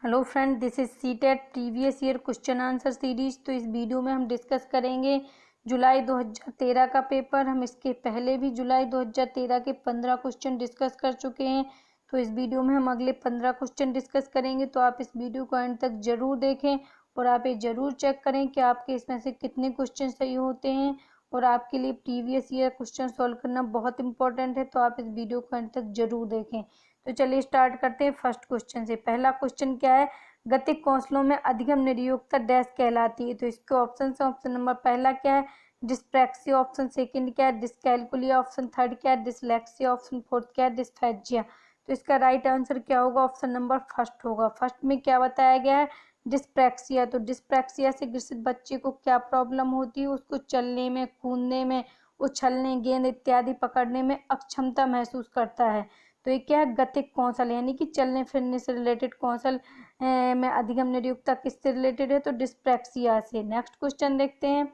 Hello friend, this is CTET previous year question answer series. तो इस video में हम डिस्कस करेंगे जुलाई 2013 का पेपर। हम इसके पहले भी जुलाई 2013 के 15 क्वेश्चन डिस्कस कर चुके हैं। तो इस वीडियो में हम अगले 15 क्वेश्चन डिस्कस करेंगे। तो आप इस वीडियो को एंड तक जरूर देखें और आप ये जरूर चेक करें कि आपके इसमें से कितने क्वेश्चन सही होते हैं। और आपके लिए प्रीवियस ईयर क्वेश्चन सॉल्व करना बहुत इंपॉर्टेंट है, तो आप इस वीडियो को एंड तक जरूर देखें। तो चलिए स्टार्ट करते हैं फर्स्ट क्वेश्चन से। पहला क्वेश्चन क्या है, गतिक कौशलों में अधिगम निरयुक्ता डैश कहलाती है। तो इसके ऑप्शन है, ऑप्शन नंबर पहला क्या है डिस्प्रैक्सिया, ऑप्शन सेकंड क्या है डिस्कैलकुलिया, ऑप्शन थर्ड क्या है डिसलेक्सिया, ऑप्शन फोर्थ क्या है डिस्फेजिया। तो इसका राइट आंसर क्या होगा, ऑप्शन नंबर फर्स्ट होगा। फर्स्ट में क्या बताया गया है डिस्प्रैक्सिया। तो डिस्प्रैक्सिया से ग्रसित बच्चे को क्या प्रॉब्लम होती है, उसको चलने में, कूदने में, उछलने, गेंद इत्यादि पकड़ने में अक्षमता महसूस करता है। तो ये क्या है गतिक कौशल, यानी कि चलने फिरने से रिलेटेड कौशल में अधिगम निरयुक्ता किससे रिलेटेड है, तो डिस्प्रैक्सिया से। नेक्स्ट क्वेश्चन देखते हैं।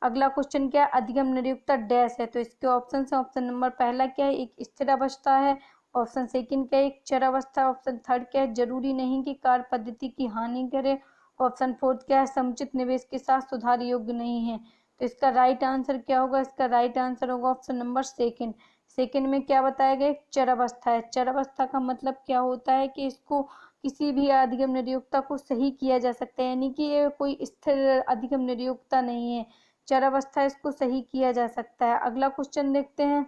अगला क्वेश्चन क्या है अधिगम निरयुक्ता डैश है। तो इसके ऑप्शन है, ऑप्शन नंबर पहला क्या है एक स्थिर अवस्था है, ऑप्शन सेकंड क्या है एक चर अवस्था है, ऑप्शन थर्ड क्या है जरूरी नहीं कि कार्य पद्धति की हानि करे, ऑप्शन फोर्थ क्या है समुचित निवेश के साथ सुधार योग्य नहीं है। तो इसका राइट आंसर क्या होगा, इसका राइट आंसर होगा ऑप्शन नंबर सेकंड। सेकंड में क्या बताया गया चर अवस्था है। चर अवस्था का मतलब क्या होता है कि इसको किसी भी अधिगम निरयुक्ता को सही किया जा सकता है, यानी कि ये कोई स्थिर अधिगम निरयुक्ता नहीं है, चर अवस्था इसको सही किया जा सकता है। अगला क्वेश्चन देखते हैं।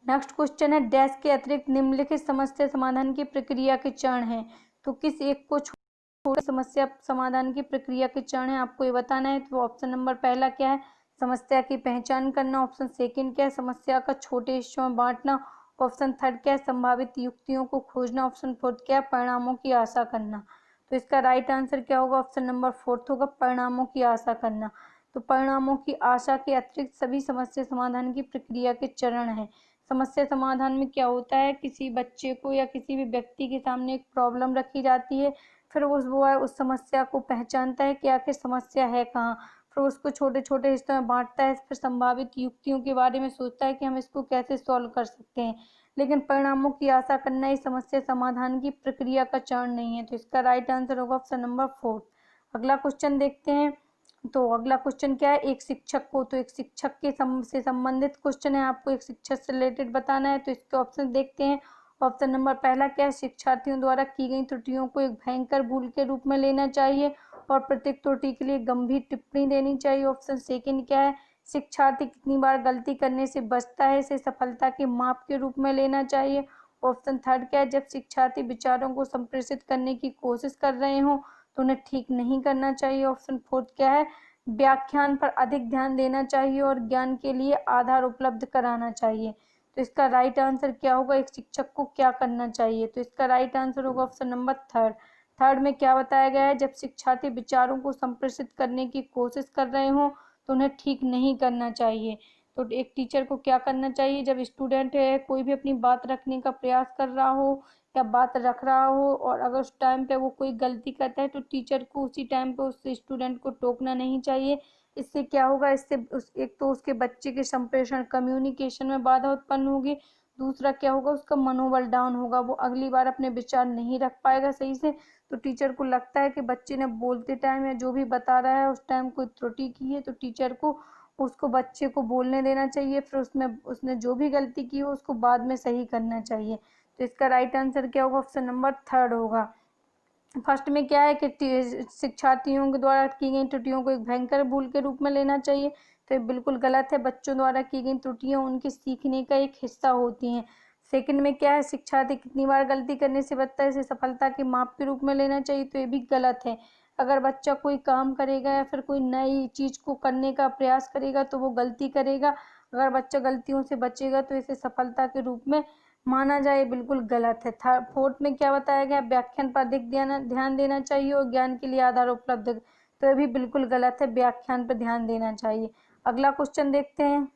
नेक्स्ट क्वेश्चन है डैश के अतिरिक्त निम्नलिखित समस्या समाधान की प्रक्रिया के चरण हैं। तो किस एक को छोड़ समस्या समाधान की प्रक्रिया के चरण है आपको ये बताना है। तो ऑप्शन नंबर पहला क्या है समस्या की पहचान करना, ऑप्शन सेकंड क्या है समस्या का छोटे हिस्सों में बांटना, ऑप्शन थर्ड क्या है संभावित युक्तियों को खोजना, ऑप्शन फोर्थ क्या है परिणामों की आशा करना। तो इसका राइट आंसर क्या होगा, ऑप्शन नंबर फोर्थ होगा परिणामों की आशा करना। तो परिणामों की आशा के अतिरिक्त सभी समस्या समाधान की प्रक्रिया के चरण है। समस्या समाधान में क्या होता है किसी बच्चे को या किसी भी व्यक्ति के सामने एक प्रॉब्लम रखी जाती है, फिर वो उस समस्या को पहचानता है कि आखिर समस्या है कहाँ, फिर उसको छोटे छोटे हिस्सों में बांटता है, फिर संभावित युक्तियों के बारे में सोचता है कि हम इसको कैसे सॉल्व कर सकते हैं। लेकिन परिणामों की आशा करना ही समस्या समाधान की प्रक्रिया का चरण नहीं है। तो इसका राइट आंसर होगा ऑप्शन नंबर फोर्थ। अगला क्वेश्चन देखते हैं। तो अगला क्वेश्चन क्या है एक शिक्षक को, तो एक शिक्षक के से संबंधित क्वेश्चन है, आपको एक शिक्षक से रिलेटेड बताना है। तो इसके ऑप्शन देखते हैं। ऑप्शन नंबर पहला क्या है शिक्षार्थियों द्वारा की गई त्रुटियों को एक भयंकर भूल के रूप में लेना चाहिए और प्रत्येक त्रुटि के लिए गंभीर टिप्पणी देनी चाहिए। ऑप्शन सेकंड क्या है शिक्षार्थी कितनी बार गलती करने से बचता है इसे सफलता के माप के रूप में लेना चाहिए। ऑप्शन थर्ड क्या है जब शिक्षार्थी विचारों को संप्रेषित करने की कोशिश कर रहे हो तो उन्हें ठीक नहीं करना चाहिए। ऑप्शन फोर्थ क्या है व्याख्यान पर अधिक ध्यान देना चाहिए और ज्ञान के लिए आधार उपलब्ध कराना चाहिए। तो इसका राइट आंसर क्या होगा एक शिक्षक को क्या करना चाहिए। तो इसका राइट आंसर होगा ऑप्शन नंबर थर्ड। थर्ड में क्या बताया गया है जब शिक्षार्थी विचारों को संप्रेषित करने की कोशिश कर रहे हो तो उन्हें ठीक नहीं करना चाहिए। तो एक टीचर को क्या करना चाहिए जब स्टूडेंट है कोई भी अपनी बात रखने का प्रयास कर रहा हो या बात रख रहा हो और अगर उस टाइम पे वो कोई गलती करता है तो टीचर को उसी टाइम पे उस स्टूडेंट को टोकना नहीं चाहिए। इससे क्या होगा इससे एक तो उसके बच्चे के संप्रेषण कम्युनिकेशन में बाधा उत्पन्न होगी, दूसरा क्या होगा उसका मनोबल डाउन होगा, वो अगली बार अपने विचार नहीं रख पाएगा सही से। तो टीचर को लगता है कि बच्चे ने बोलते टाइम या जो भी बता रहा है उस टाइम कोई त्रुटि की है, तो टीचर को उसको बच्चे को बोलने देना चाहिए, फिर उसमें उसने जो भी गलती की हो उसको बाद में सही करना चाहिए। तो इसका राइट आंसर क्या होगा ऑप्शन नंबर थर्ड होगा। फर्स्ट में क्या है कि शिक्षार्थियों के द्वारा की गई त्रुटियों को एक भयंकर भूल के रूप में लेना चाहिए, तो ये बिल्कुल गलत है। बच्चों द्वारा की गई त्रुटियां उनके सीखने का एक हिस्सा होती हैं। सेकंड में क्या है शिक्षार्थी कितनी बार गलती करने से बचता है इसे सफलता के माप के रूप में लेना चाहिए, तो ये भी गलत है। अगर बच्चा कोई काम करेगा या फिर कोई नई चीज को करने का प्रयास करेगा तो वो गलती करेगा, अगर बच्चा गलतियों से बचेगा तो इसे सफलता के रूप में माना जाए, बिल्कुल गलत है। थर्ड फोर्थ में क्या बताया गया व्याख्यान पर अधिक ध्यान देना चाहिए और ज्ञान के लिए आधार उपलब्ध, तो ये भी बिल्कुल गलत है, व्याख्यान पर ध्यान देना चाहिए। अगला क्वेश्चन देखते हैं।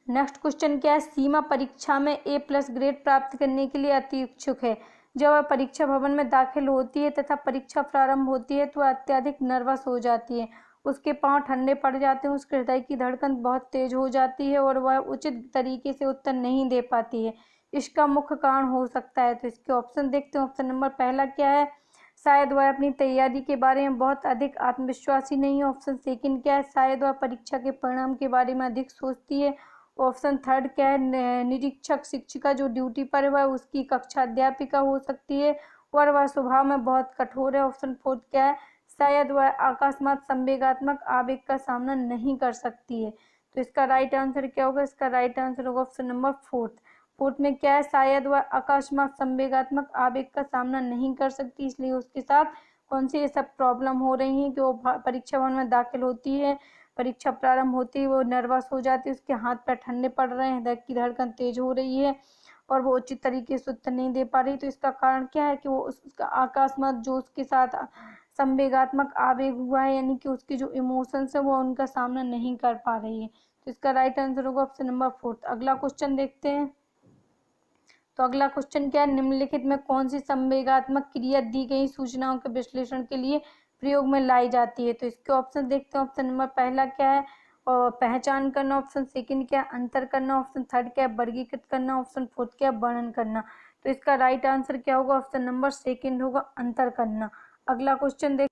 नेक्स्ट क्वेश्चन क्या है सीमा परीक्षा में A+ ग्रेड प्राप्त करने के लिए अति इच्छुक है। जब वह परीक्षा भवन में दाखिल होती है तथा परीक्षा प्रारंभ होती है तो वह अत्यधिक नर्वस हो जाती है, उसके पांव ठंडे पड़ जाते हैं, उसके हृदय की धड़कन बहुत तेज हो जाती है और वह उचित तरीके से उत्तर नहीं दे पाती है। इसका मुख्य कारण हो सकता है। तो इसके ऑप्शन देखते हैं। ऑप्शन नंबर पहला क्या है शायद वह अपनी तैयारी के बारे में बहुत अधिक आत्मविश्वासी नहीं है। ऑप्शन सेकंड क्या है, शायद वह परीक्षा के परिणाम के बारे में अधिक सोचती है। ऑप्शन थर्ड क्या है, निरीक्षक शिक्षिका जो ड्यूटी पर है वह उसकी कक्षा अध्यापिका हो सकती है और वह स्वभाव में बहुत कठोर है। ऑप्शन फोर्थ क्या है, शायद वह अकस्मात संवेगात्मक आवेग का सामना नहीं कर सकती है। तो इसका राइट आंसर क्या होगा, इसका राइट आंसर होगा ऑप्शन नंबर फोर्थ। फोर्थ में क्या है, शायद वह अकस्मात संवेगात्मक आवेग का सामना नहीं कर सकती, इसलिए उसके साथ कौन सी ये सब प्रॉब्लम हो रही है कि वो परीक्षा भवन में दाखिल होती है, परीक्षा प्रारंभ होती है वो नर्वस हो जाती है, उसके हाथ पैर ठंडे पड़ रहे हैं, हृदय की धड़कन तेज हो रही है और वो उचित तरीके से उत्तर नहीं दे पा रही। तो इसका कारण क्या है कि वो उसका अकस्मात जो उसके साथ संवेगात्मक आवेग हुआ है, यानी कि उसकी जो इमोशंस है वो उनका सामना नहीं कर पा रही है। तो इसका राइट आंसर होगा ऑप्शन नंबर फोर्थ। अगला क्वेश्चन देखते हैं। तो अगला क्वेश्चन क्या है, निम्नलिखित में कौन सी संवेगात्मक क्रिया दी गई सूचनाओं के विश्लेषण के लिए प्रयोग में लाई जाती है। तो इसके ऑप्शन देखते हैं। ऑप्शन नंबर पहला क्या है, और पहचान करना। ऑप्शन सेकंड क्या है, अंतर करना। ऑप्शन थर्ड क्या है, वर्गीकृत करना। ऑप्शन फोर्थ क्या है, वर्णन करना। तो इसका राइट आंसर क्या होगा, ऑप्शन नंबर सेकंड होगा, अंतर करना। अगला क्वेश्चन देख,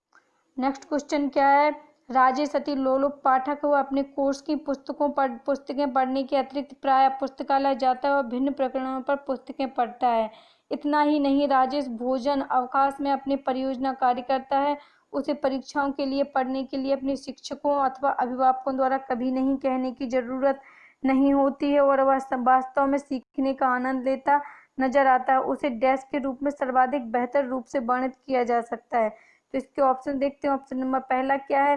नेक्स्ट क्वेश्चन क्या है, राजेश अति लोलुप पाठक वो अपने कोर्स की पुस्तकें पढ़ने के अतिरिक्त प्राय पुस्तकालय जाता है और भिन्न प्रकरणों पर पुस्तकें पढ़ता है। इतना ही नहीं, राजेश भोजन अवकाश में अपनी परियोजना कार्य करता है। उसे परीक्षाओं के लिए पढ़ने के लिए अपने शिक्षकों अथवा अभिभावकों द्वारा कभी नहीं कहने की जरूरत नहीं होती है और वह वास्तव में सीखने का आनंद लेता नजर आता है। उसे डेस्क के रूप में सर्वाधिक बेहतर रूप से वर्णित किया जा सकता है। तो इसके ऑप्शन देखते हैं। ऑप्शन नंबर पहला क्या है,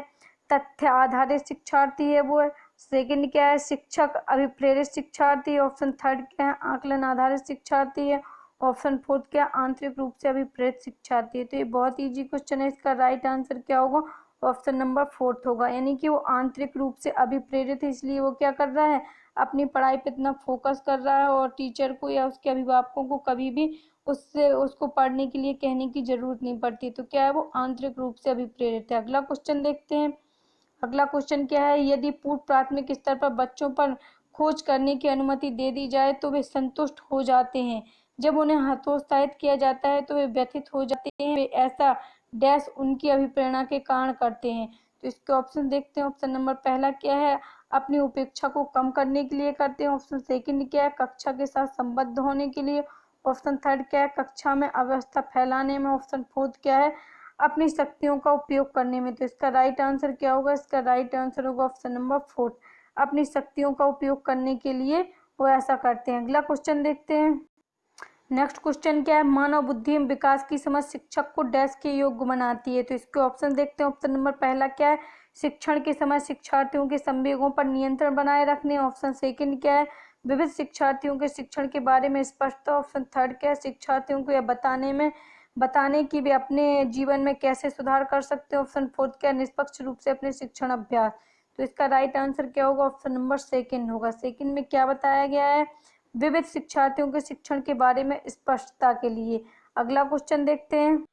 तथ्य आधारित शिक्षार्थी है वो। सेकंड क्या है, शिक्षक अभिप्रेरित शिक्षार्थी। ऑप्शन थर्ड क्या है, आकलन आधारित शिक्षार्थी है। ऑप्शन फोर्थ क्या, आंतरिक रूप से अभिप्रेरित शिक्षार्थी है। तो ये बहुत इजी क्वेश्चन है, इसका राइट आंसर क्या होगा, ऑप्शन नंबर फोर्थ होगा। यानी कि वो आंतरिक रूप से अभिप्रेरित है, इसलिए वो क्या कर रहा है, अपनी पढ़ाई पे इतना फोकस कर रहा है और टीचर को या उसके अभिभावकों को कभी भी उसको पढ़ने के लिए कहने की जरूरत नहीं पड़ती। तो क्या है, वो आंतरिक रूप से अभिप्रेरित है। अगला क्वेश्चन देखते हैं। अगला क्वेश्चन क्या है, यदि पूर्व प्राथमिक स्तर पर बच्चों पर खोज करने की अनुमति दे दी जाए तो वे संतुष्ट हो जाते हैं, जब उन्हें हतोत्साहित किया जाता है तो वे व्यथित हो जाते हैं, वे ऐसा डैश उनकी अभिप्रेरणा के कारण करते हैं। तो इसके ऑप्शन देखते हैं। ऑप्शन नंबर पहला क्या है, अपनी उपेक्षा को कम करने के लिए करते हैं। ऑप्शन सेकंड क्या है, कक्षा के साथ संबद्ध होने के लिए। ऑप्शन थर्ड क्या है, कक्षा में अव्यवस्था फैलाने में। ऑप्शन फोर्थ क्या है, अपनी शक्तियों का उपयोग करने में। तो इसका राइट आंसर क्या होगा, इसका राइट आंसर होगा ऑप्शन नंबर फोर्थ, अपनी शक्तियों का उपयोग करने के लिए वो ऐसा करते हैं। अगला क्वेश्चन देखते हैं। नेक्स्ट क्वेश्चन क्या है, मानव बुद्धि में विकास की समझ शिक्षक को डैश के योग्य बनाती है। तो इसके ऑप्शन देखते हैं। ऑप्शन नंबर पहला क्या है, शिक्षण के समय शिक्षार्थियों के संवेगों पर नियंत्रण बनाए रखने। ऑप्शन सेकंड क्या है, विविध शिक्षार्थियों के शिक्षण के बारे में स्पष्टता। ऑप्शन थर्ड क्या है, शिक्षार्थियों को यह बताने की वे अपने जीवन में कैसे सुधार कर सकते हैं। ऑप्शन फोर्थ क्या है, निष्पक्ष रूप से अपने शिक्षण अभ्यास। तो इसका राइट आंसर क्या होगा, ऑप्शन नंबर सेकंड होगा। सेकंड में क्या बताया गया है, विविध शिक्षार्थियों के शिक्षण के बारे में स्पष्टता के लिए। अगला क्वेश्चन देखते हैं।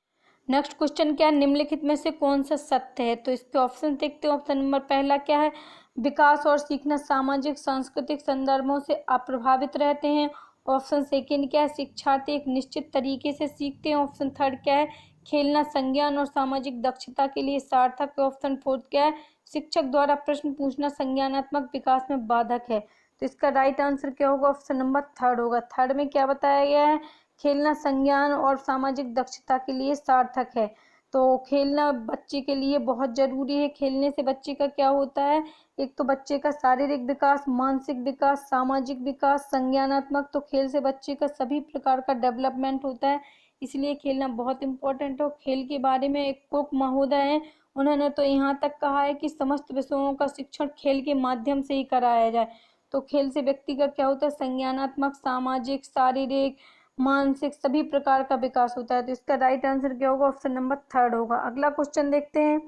नेक्स्ट क्वेश्चन क्या है, निम्नलिखित में से कौन सा सत्य है। तो इसके ऑप्शन देखते हैं। ऑप्शन नंबर पहला क्या है, विकास और सीखना सामाजिक सांस्कृतिक संदर्भों से अप्रभावित रहते हैं। ऑप्शन सेकंड क्या है, शिक्षार्थी एक निश्चित तरीके से सीखते हैं। ऑप्शन थर्ड क्या है, खेलना संज्ञान और सामाजिक दक्षता के लिए सार्थक है। ऑप्शन फोर्थ क्या है, शिक्षक द्वारा प्रश्न पूछना संज्ञानात्मक विकास में बाधक है। तो इसका राइट आंसर क्या होगा, ऑप्शन नंबर थर्ड होगा। थर्ड में क्या बताया गया है, खेलना संज्ञान और सामाजिक दक्षता के लिए सार्थक है। तो खेलना बच्चे के लिए बहुत जरूरी है। खेलने से बच्चे का क्या होता है, एक तो बच्चे का शारीरिक विकास, मानसिक विकास, सामाजिक विकास, संज्ञानात्मक। तो खेल से बच्चे का सभी प्रकार का डेवलपमेंट होता है, इसलिए खेलना बहुत इंपॉर्टेंट है। खेल के बारे में एक कुक महोदय हैं, उन्होंने तो यहाँ तक कहा है कि समस्त विषयों का शिक्षण खेल के माध्यम से ही कराया जाए। तो खेल से व्यक्ति का क्या होता है, संज्ञानात्मक, सामाजिक, शारीरिक, मानसिक सभी प्रकार का विकास होता है। तो इसका राइट आंसर क्या होगा, ऑप्शन नंबर थर्ड होगा। अगला क्वेश्चन देखते हैं।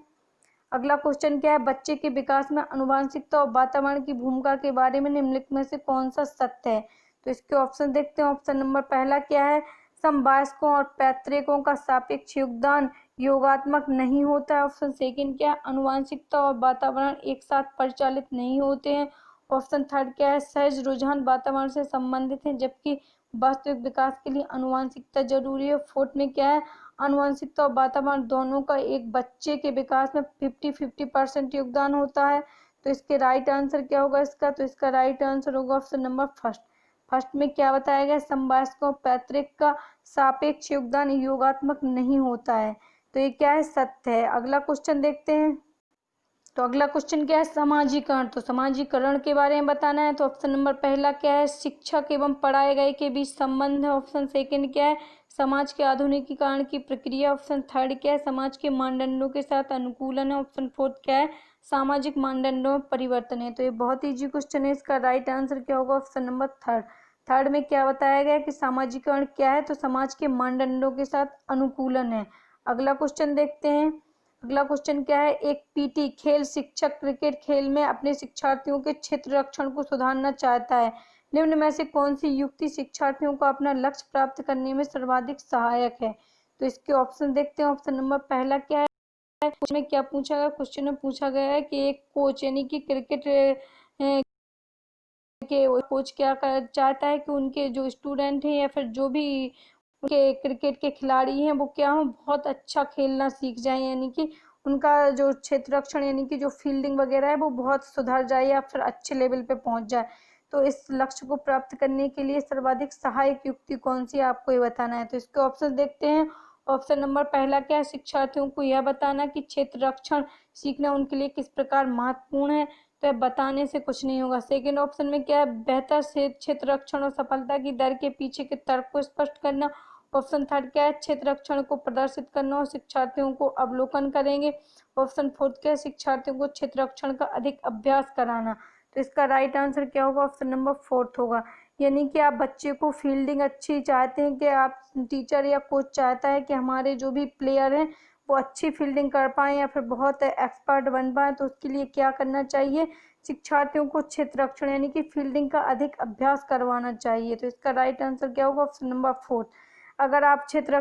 अगला क्वेश्चन क्या है, बच्चे के विकास में आनुवंशिकता और वातावरण की भूमिका के बारे में निम्नलिखित में से कौन सा सत्य है। तो इसके ऑप्शन देखते हैं। ऑप्शन नंबर पहला क्या है, समवयस्कों और पैतृकों का सापेक्ष योगदान योगात्मक नहीं होता है। ऑप्शन सेकंड क्या है, आनुवंशिकता और वातावरण एक साथ परिचालित नहीं होते हैं। ऑप्शन थर्ड क्या है, सहज रुझान वातावरण से संबंधित है जबकि वास्तविक विकास के लिए आनुवंशिकता जरूरी है। फोर्थ में क्या है, आनुवंशिकता और वातावरण दोनों का एक बच्चे के विकास में 50-50% योगदान होता है। तो इसके राइट आंसर क्या होगा इसका? तो इसका राइट आंसर होगा ऑप्शन नंबर फर्स्ट। फर्स्ट में क्या बताया गया? समवयस्कों पैतृक का सापेक्ष योगदान योगात्मक नहीं होता है। तो ये क्या है? सत्य है। अगला क्वेश्चन देखते हैं। तो अगला क्वेश्चन क्या है? समाजीकरण। तो समाजीकरण के बारे में बताना है। तो ऑप्शन नंबर पहला क्या है? शिक्षक एवं पढ़ाए गए के बीच संबंध है। ऑप्शन सेकंड क्या है? समाज के आधुनिकीकरण की प्रक्रिया। ऑप्शन थर्ड क्या है? समाज के मानदंडों के साथ अनुकूलन है। ऑप्शन फोर्थ क्या है? सामाजिक मानदंडों में परिवर्तन है। तो ये बहुत इजी क्वेश्चन है। इसका राइट आंसर क्या होगा? Option number third. थर्ड में क्या बताया गया कि सामाजिकरण क्या है? तो समाज के मानदंडों के साथ अनुकूलन है। अगला क्वेश्चन देखते हैं। अगला क्वेश्चन क्या है? एक पीटी खेल शिक्षक क्रिकेट खेल में अपने शिक्षार्थियों के क्षेत्र रक्षण को सुधारना चाहता है। निम्न में से कौन सी युक्ति शिक्षार्थियों को अपना लक्ष्य प्राप्त करने में सर्वाधिक सहायक है? तो इसके ऑप्शन देखते हैं। ऑप्शन नंबर पहला क्या है? क्वेश्चन में क्या पूछा गया? क्वेश्चन में पूछा गया है कि एक कोच यानी कि क्रिकेट के कोच क्या कर चाहता है कि उनके जो स्टूडेंट हैं या फिर जो भी उनके क्रिकेट के खिलाड़ी हैं वो क्या हो, बहुत अच्छा खेलना सीख जाए, यानी कि उनका जो क्षेत्र रक्षण यानी कि जो फील्डिंग वगैरह है वो बहुत सुधर जाए या फिर अच्छे लेवल पे पहुंच जाए। तो इस लक्ष्य को प्राप्त करने के लिए सर्वाधिक सहायक युक्ति कौन सी है, आपको ये बताना है। तो इसके ऑप्शन देखते हैं। ऑप्शन नंबर पहला क्या है? शिक्षार्थियों को यह बताना कि क्षेत्र रक्षण सीखना उनके लिए किस प्रकार महत्वपूर्ण है। तो बताने से कुछ नहीं होगा। सेकेंड ऑप्शन में क्या है? बेहतर से क्षेत्र रक्षण और सफलता की दर के पीछे के तर्क को स्पष्ट करना। ऑप्शन थर्ड क्या है? क्षेत्र रक्षण को प्रदर्शित करना और शिक्षार्थियों को अवलोकन करेंगे। ऑप्शन फोर्थ क्या है? शिक्षार्थियों को क्षेत्र रक्षण का अधिक अभ्यास कराना। तो इसका राइट आंसर क्या होगा? ऑप्शन नंबर फोर्थ होगा। यानी कि आप बच्चे को फील्डिंग अच्छी चाहते हैं कि आप टीचर या कोच चाहता है कि हमारे जो भी प्लेयर हैं वो अच्छी फील्डिंग कर पाएँ या फिर बहुत एक्सपर्ट बन पाएँ, तो उसके लिए क्या करना चाहिए? शिक्षार्थियों को क्षेत्र रक्षण यानी कि फील्डिंग का अधिक अभ्यास करवाना चाहिए। तो इसका राइट आंसर क्या होगा? Option number fourth. अगर आप क्षेत्र